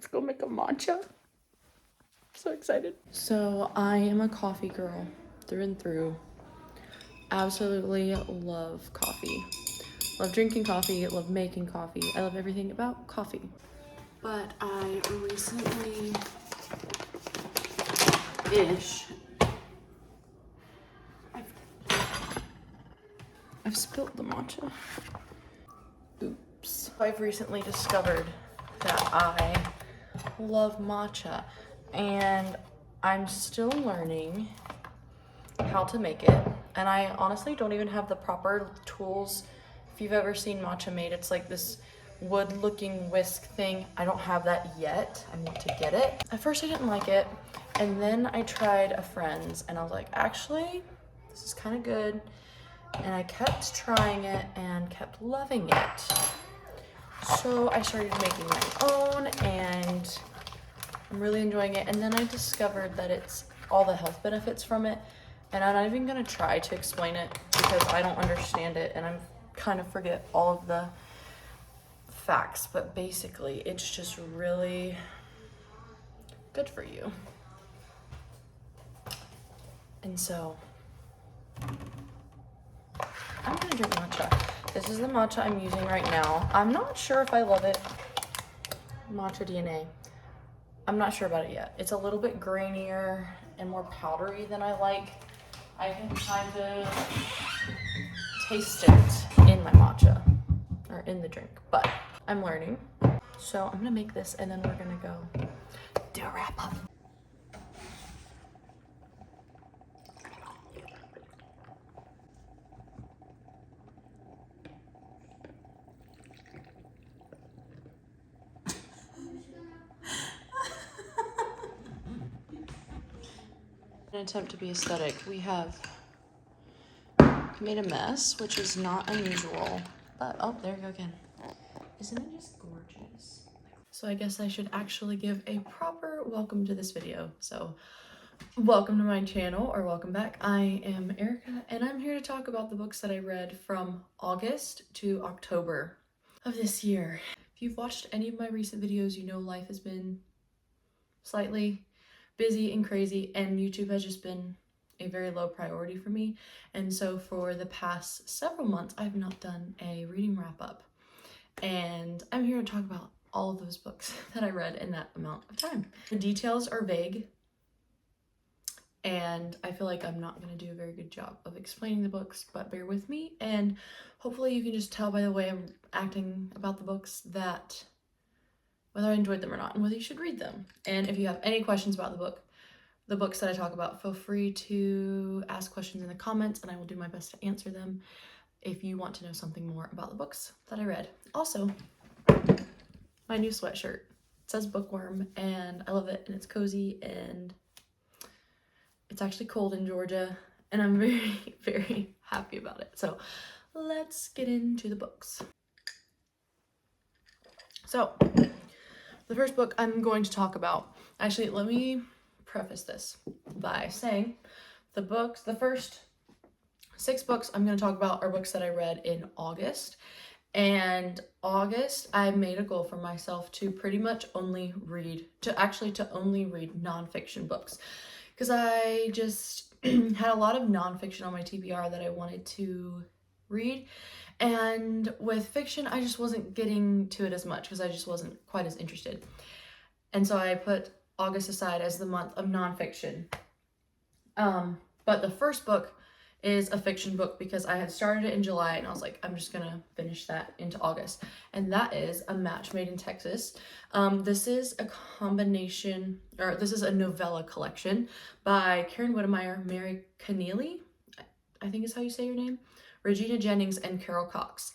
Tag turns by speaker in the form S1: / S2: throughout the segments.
S1: Let's go make a matcha. So excited. So I am a coffee girl through and through. Absolutely love coffee. Love drinking coffee, love making coffee. I love everything about coffee. But I recently I've spilled the matcha. Oops. I've recently discovered that I love matcha, and I'm still learning how to make it, and I honestly don't even have the proper tools. If you've ever seen matcha made, it's like this wood looking whisk thing. I don't have that yet. I need to get it. At first I didn't like it, and then I tried a friend's and I was like, actually this is kind of good, and I kept trying it and kept loving it. So I started making my own and I'm really enjoying it. And then I discovered that it's all the health benefits from it, and I'm not even gonna try to explain it because I don't understand it and I'm kind of forget all of the facts, but basically it's just really good for you. And so I'm gonna drink matcha. This is the matcha I'm using right now. I'm not sure if I love it. Matcha DNA. I'm not sure about it yet. It's a little bit grainier and more powdery than I like. I can kind of taste it in my matcha or in the drink, but I'm learning. So I'm gonna make this and then we're gonna go do a wrap up. An attempt to be aesthetic, we have made a mess, which is not unusual, but oh, there you go again. Isn't it just gorgeous? So I guess I should actually give a proper welcome to this video. So welcome to my channel, or welcome back. I am Erica and I'm here to talk about the books that I read from August to October of this year. If you've watched any of my recent videos, you know life has been slightly busy and crazy, and YouTube has just been a very low priority for me. And so for the past several months, I've not done a reading wrap up. And I'm here to talk about all of those books that I read in that amount of time. The details are vague, and I feel like I'm not going to do a very good job of explaining the books, but bear with me, and hopefully you can just tell by the way I'm acting about the books that whether I enjoyed them or not, and whether you should read them. And if you have any questions about the books that I talk about, feel free to ask questions in the comments and I will do my best to answer them if you want to know something more about the books that I read. Also, my new sweatshirt. It says Bookworm and I love it, and it's cozy, and it's actually cold in Georgia, and I'm very, very happy about it. So let's get into the books. So the first book I'm going to talk about, actually, let me preface this by saying the first 6 books I'm going to talk about are books that I read in August. And August, I made a goal for myself to pretty much only read nonfiction books, because I just had a lot of nonfiction on my TBR that I wanted to read. And with fiction, I just wasn't getting to it as much because I just wasn't quite as interested. And so I put August aside as the month of nonfiction. But the first book is a fiction book because I had started it in July and I was like, I'm just gonna finish that into August. And that is A Match Made in Texas. This is a combination, or this is a novella collection by Karen Whittemire, Mary Connealy, I think is how you say your name, Regina Jennings, and Carol Cox.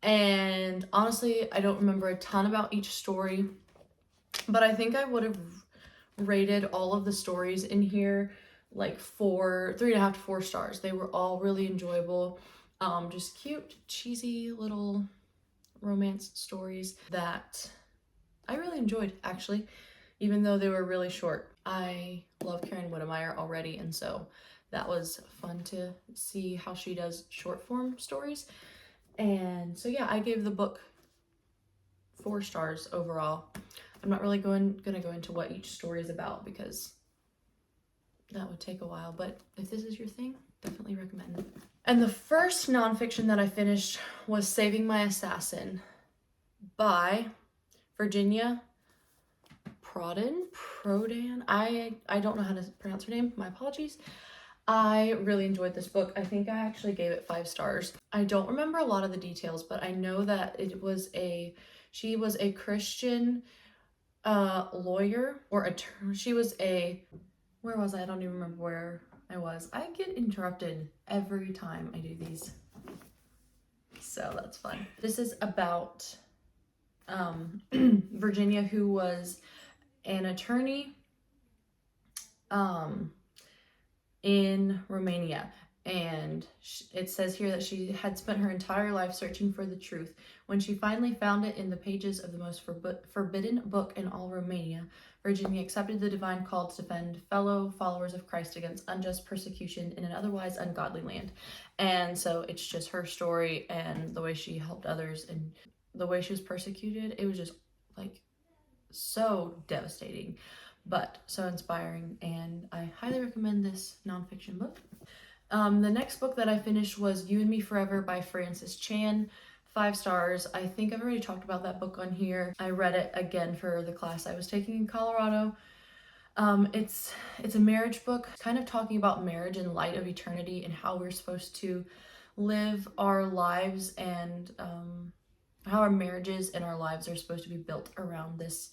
S1: And honestly, I don't remember a ton about each story, but I think I would have rated all of the stories in here like 3.5 to 4 stars. They were all really enjoyable, just cute, cheesy little romance stories that I really enjoyed, actually, even though they were really short. I love Karen Whittemire already, and so that was fun to see how she does short form stories. And so yeah, I gave the book 4 stars overall. I'm not really gonna go into what each story is about because that would take a while, but if this is your thing, definitely recommend it. And the first nonfiction that I finished was Saving My Assassin by Virginia Prodan. I don't know how to pronounce her name. My apologies. I really enjoyed this book. I think I actually gave it 5 stars. I don't remember a lot of the details, but I know that she was a Christian lawyer or attorney. Where was I? I don't even remember where I was. I get interrupted every time I do these. So that's fun. This is about Virginia, who was an attorney in Romania. And it says here that she had spent her entire life searching for the truth. When she finally found it in the pages of the most forbidden book in all Romania, Virginia accepted the divine call to defend fellow followers of Christ against unjust persecution in an otherwise ungodly land. And so it's just her story and the way she helped others and the way she was persecuted. It was just like so devastating, but so inspiring, and I highly recommend this nonfiction book. The next book that I finished was You and Me Forever by Francis Chan. 5 stars. I think I've already talked about that book on here. I read it again for the class I was taking in Colorado. It's a marriage book, kind of talking about marriage in light of eternity and how we're supposed to live our lives, and how our marriages and our lives are supposed to be built around this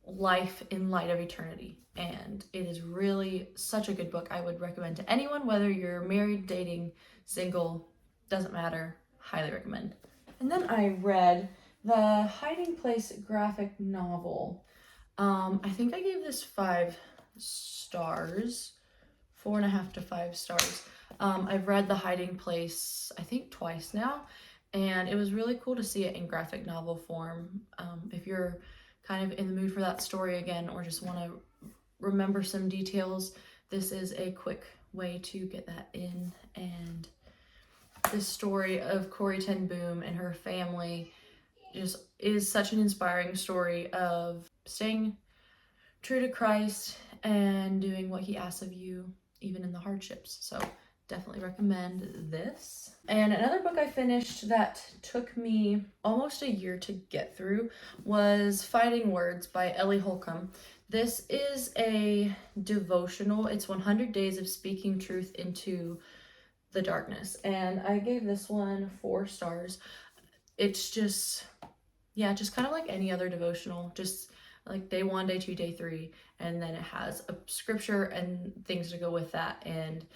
S1: life in light of eternity. And it is really such a good book. I would recommend to anyone, whether you're married, dating, single, doesn't matter. Highly recommend. And then I read the Hiding Place graphic novel. I think I gave this 5 stars, 4.5 to 5 stars. I've read The Hiding Place I think twice now, and it was really cool to see it in graphic novel form. If you're kind of in the mood for that story again, or just want to remember some details, this is a quick way to get that in. And this story of Corrie ten Boom and her family just is such an inspiring story of staying true to Christ and doing what he asks of you, even in the hardships. So definitely recommend this. And another book I finished that took me almost a year to get through was Fighting Words by Ellie Holcomb. This is a devotional. It's 100 Days of Speaking Truth into the Darkness. And I gave this one 4 stars. It's just kind of like any other devotional, just like day 1, day 2, day 3. And then it has a scripture and things to go with that. And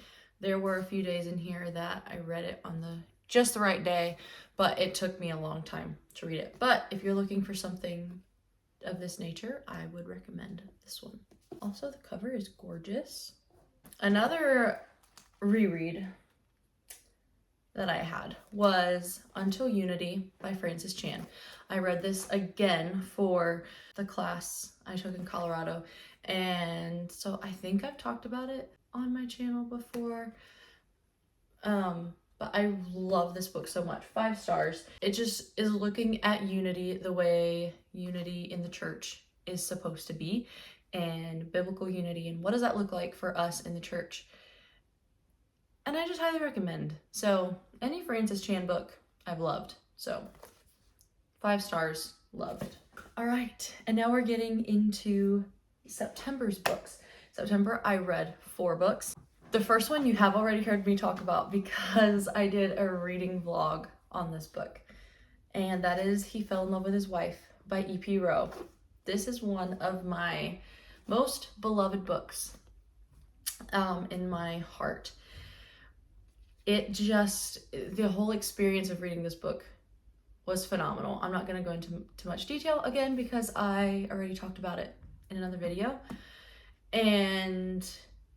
S1: there were a few days in here that I read it on just the right day, but it took me a long time to read it. But if you're looking for something of this nature, I would recommend this one. Also, the cover is gorgeous. Another reread that I had was Until Unity by Francis Chan. I read this again for the class I took in Colorado, and so I think I've talked about it on my channel before, but I love this book so much. 5 stars. It just is looking at unity the way unity in the church is supposed to be, and biblical unity, and what does that look like for us in the church. And I just highly recommend. So any Francis Chan book I've loved. So 5 stars, loved. All right, and now we're getting into September's books. September, I read 4 books. The first one you have already heard me talk about because I did a reading vlog on this book. And that is He Fell in Love with His Wife by E.P. Rowe. This is one of my most beloved books in my heart. The whole experience of reading this book was phenomenal. I'm not going to go into too much detail again because I already talked about it in another video. And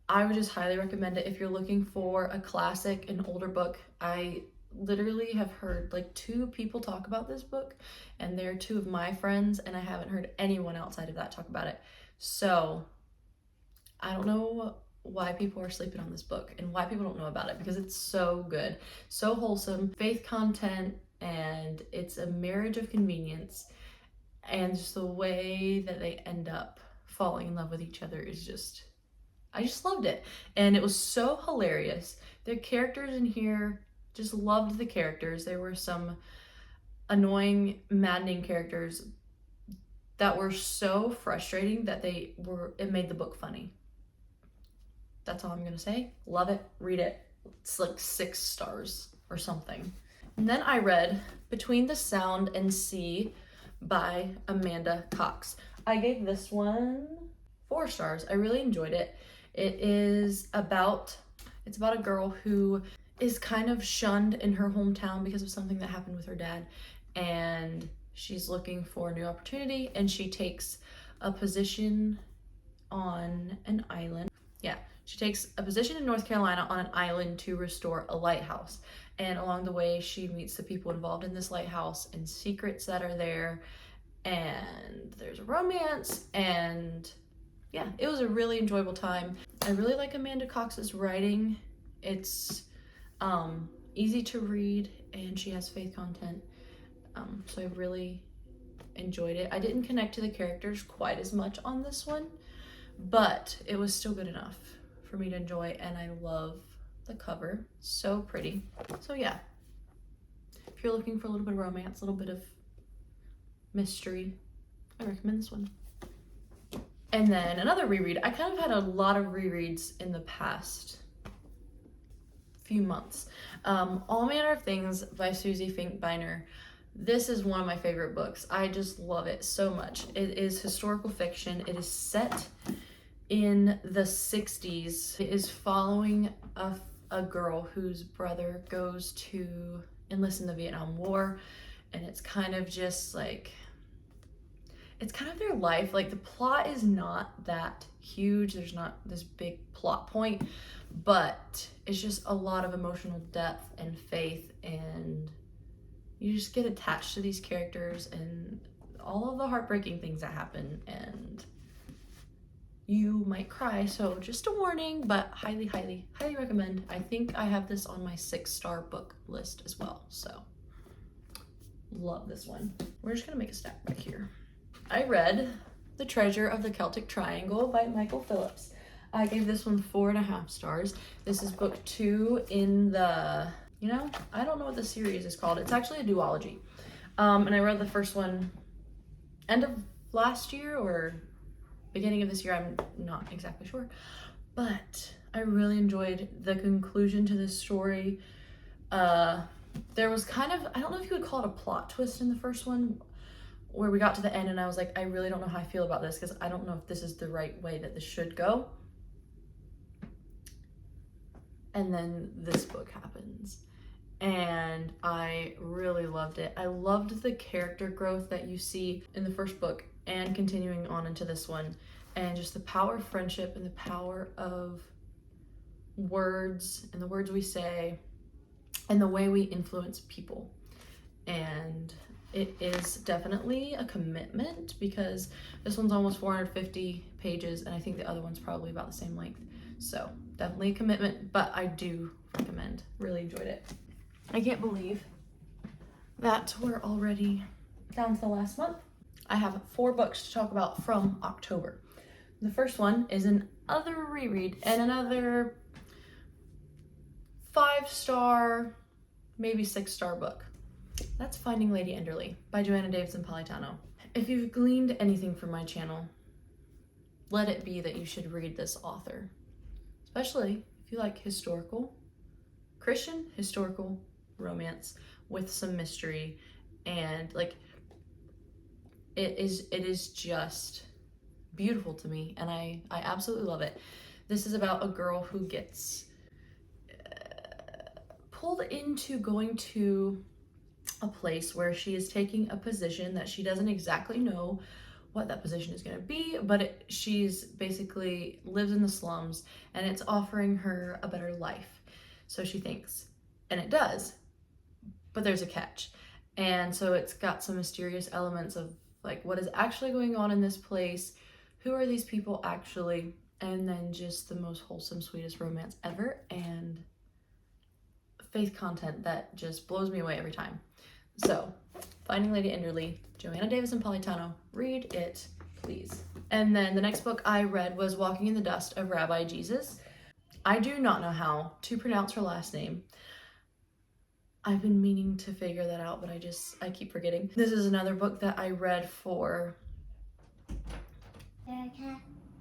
S1: I would just highly recommend it if you're looking for a classic, an older book. I literally have heard like 2 people talk about this book, and they're 2 of my friends, and I haven't heard anyone outside of that talk about it. So I don't know why people are sleeping on this book and why people don't know about it, because it's so good, so wholesome, faith content, and it's a marriage of convenience. and just the way that they end up falling in love with each other is just, I just loved it. And it was so hilarious. The characters in here, just loved the characters. There were some annoying, maddening characters that were so frustrating that it made the book funny. That's all I'm gonna say. Love it, read it. It's like 6 stars or something. And then I read Between the Sound and Sea by Amanda Cox. I gave this one 4 stars. I really enjoyed it. It's about a girl who is kind of shunned in her hometown because of something that happened with her dad, and she's looking for a new opportunity, and she takes a position on an island. Yeah, she takes a position in North Carolina on an island to restore a lighthouse. And along the way, she meets the people involved in this lighthouse and secrets that are there. And there's a romance, and yeah, it was a really enjoyable time. I really like Amanda Cox's writing. It's easy to read, and she has faith content. So I really enjoyed it. I didn't connect to the characters quite as much on this one, but it was still good enough for me to enjoy, and I love the cover. So pretty. So yeah, if you're looking for a little bit of romance, a little bit of mystery, I recommend this one. And then another reread. I kind of had a lot of rereads in the past few months. All Manner of Things by Susie Finkbeiner. This is one of my favorite books. I just love it so much. It is historical fiction. It is set in the 60s. It is following a girl whose brother goes to enlist in the Vietnam War, and it's kind of just like, it's kind of their life. Like, the plot is not that huge. There's not this big plot point, but it's just a lot of emotional depth and faith, and you just get attached to these characters and all of the heartbreaking things that happen, and you might cry. So just a warning, but highly, highly, highly recommend. I think I have this on my 6-star book list as well. So love this one. We're just gonna make a stack back here. I read The Treasure of the Celtic Triangle by Michael Phillips. I gave this one 4.5 stars. This is book 2 in the, I don't know what the series is called. It's actually a duology. And I read the first one end of last year or beginning of this year. I'm not exactly sure. But I really enjoyed the conclusion to this story. There was kind of, I don't know if you would call it a plot twist in the first one, where we got to the end and I was like, I really don't know how I feel about this, because I don't know if this is the right way that this should go. And then this book happens, and I really loved it. I loved the character growth that you see in the first book and continuing on into this one, and just the power of friendship and the power of words and the words we say and the way we influence people. And it is definitely a commitment, because this one's almost 450 pages, and I think the other one's probably about the same length. So definitely a commitment, but I do recommend. Really enjoyed it. I can't believe that we're already down to the last month. I have 4 books to talk about from October. The first one is another reread and another 5-star, maybe 6-star book. That's Finding Lady Enderley by Joanna Davidson Politano. If you've gleaned anything from my channel, let it be that you should read this author, especially if you like Christian historical romance with some mystery, and like, it is just beautiful to me, and I absolutely love it. This is about a girl who gets pulled into going to a place where she is taking a position that she doesn't exactly know what that position is going to be, but she's basically lives in the slums, and it's offering her a better life. So she thinks, and it does, but there's a catch. And so it's got some mysterious elements of like, what is actually going on in this place? Who are these people actually? And then just the most wholesome, sweetest romance ever, and faith content that just blows me away every time. So, Finding Lady Enderley, Joanna Davison Politano, read it, please. And then the next book I read was Walking in the Dust of Rabbi Jesus. I do not know how to pronounce her last name. I've been meaning to figure that out, but I keep forgetting. This is another book that I read for...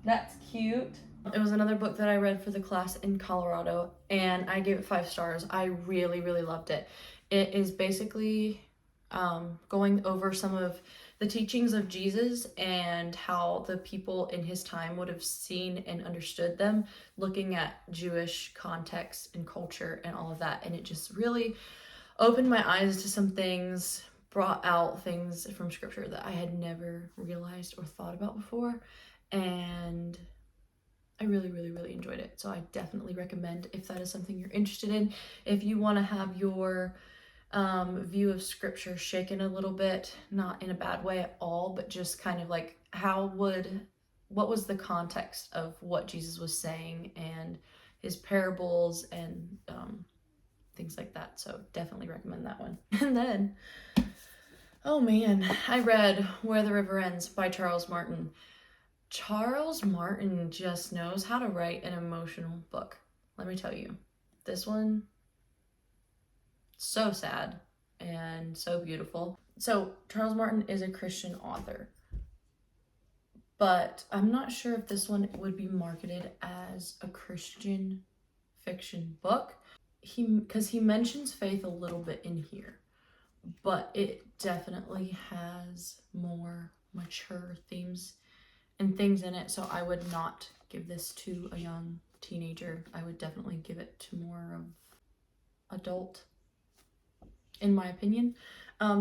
S1: That's cute. It was another book that I read for the class in Colorado, and I gave it 5 stars. I really, really loved it. It is basically going over some of the teachings of Jesus and how the people in his time would have seen and understood them, looking at Jewish context and culture and all of that. And it just really opened my eyes to some things, brought out things from scripture that I had never realized or thought about before. And I really, really, really enjoyed it. So I definitely recommend, if that is something you're interested in, if you want to have your view of scripture shaken a little bit, not in a bad way at all, but just kind of like what was the context of what Jesus was saying and his parables and things like that. So definitely recommend that one. And then, oh man, I read Where the River Ends by Charles Martin. Charles Martin just knows how to write an emotional book. Let me tell you, this one, so sad and so beautiful. So Charles Martin is a Christian author, but I'm not sure if this one would be marketed as a Christian fiction book. Because he mentions faith a little bit in here, but it definitely has more mature themes and things in it. So I would not give this to a young teenager. I would definitely give it to more of adult, in my opinion,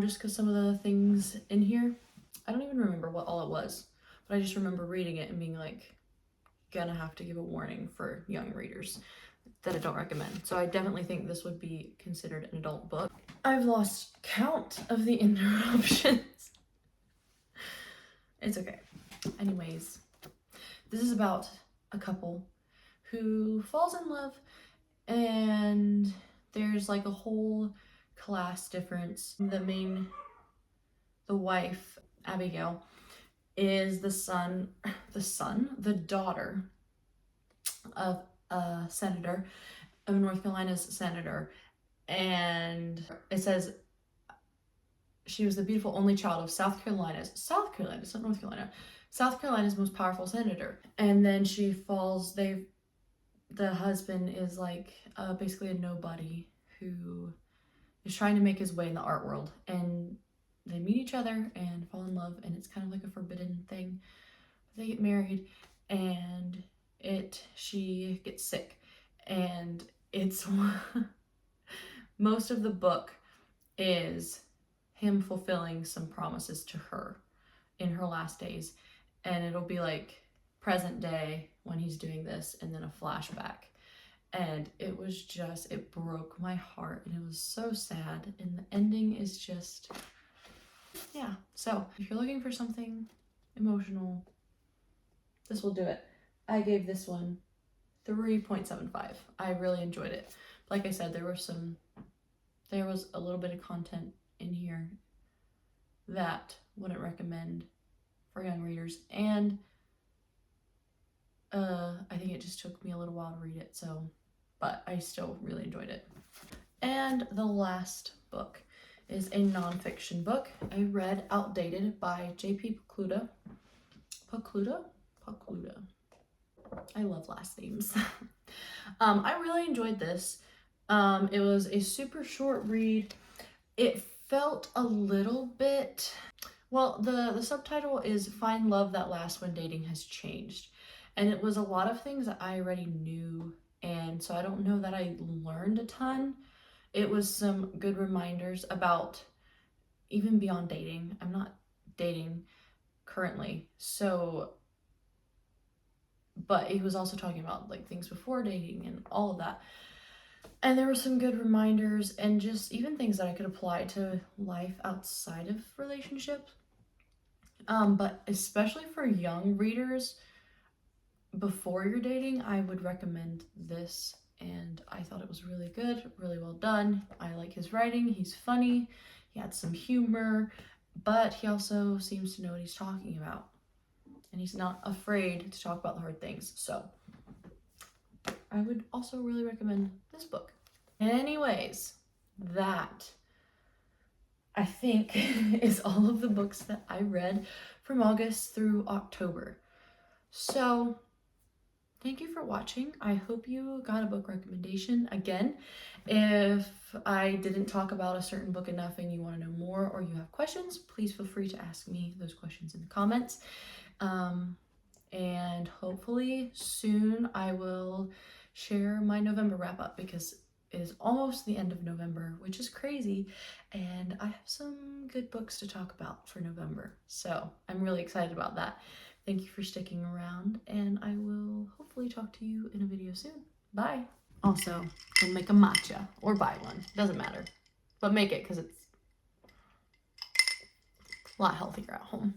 S1: just because some of the things in here, I don't even remember what all it was, but I just remember reading it and being like, gonna have to give a warning for young readers that I don't recommend. So I definitely think this would be considered an adult book. I've lost count of the interruptions. It's okay. Anyways, this is about a couple who falls in love, and there's like a whole class difference. The wife, Abigail, is the daughter of a senator, of North Carolina's senator, and it says she was the beautiful only child of South Carolina's, it's not North Carolina, South Carolina's most powerful senator. And then she falls, the husband is like basically a nobody who is trying to make his way in the art world, and they meet each other and fall in love, and it's kind of like a forbidden thing. But they get married, and she gets sick, and it's most of the book is him fulfilling some promises to her in her last days, and it'll be like present day when he's doing this, and then a flashback. And it broke my heart, and it was so sad, and the ending is just, yeah. So if you're looking for something emotional, this will do it. I gave this one 3.75. I really enjoyed it. Like I said, there was a little bit of content in here that wouldn't recommend for young readers, and I think it just took me a little while to read it, but I still really enjoyed it. And the last book is a nonfiction book I read, Outdated, by J.P. Pokluda. Pokluda? I love last names. I really enjoyed this. It was a super short read. It felt a little bit, well, the subtitle is Find Love That Lasts When Dating Has Changed. And it was a lot of things that I already knew, and so I don't know that I learned a ton. It was some good reminders about even beyond dating. I'm not dating currently, but he was also talking about like things before dating and all of that. And there were some good reminders and just even things that I could apply to life outside of relationships. But especially for young readers, before you're dating, I would recommend this, and I thought it was really good, really well done. I like his writing, he's funny, He had some humor, but he also seems to know what he's talking about. And he's not afraid to talk about the hard things. So I would also really recommend this book. Anyways, that I think is all of the books that I read from August through October. So thank you for watching. I hope you got a book recommendation. Again, if I didn't talk about a certain book enough and you want to know more or you have questions, please feel free to ask me those questions in the comments. And hopefully soon I will share my November wrap up, because it is almost the end of November, which is crazy, and I have some good books to talk about for November. So I'm really excited about that. Thank you for sticking around, and I will hopefully talk to you in a video soon. Bye. Also, go make a matcha or buy one. Doesn't matter. But make it, because it's a lot healthier at home.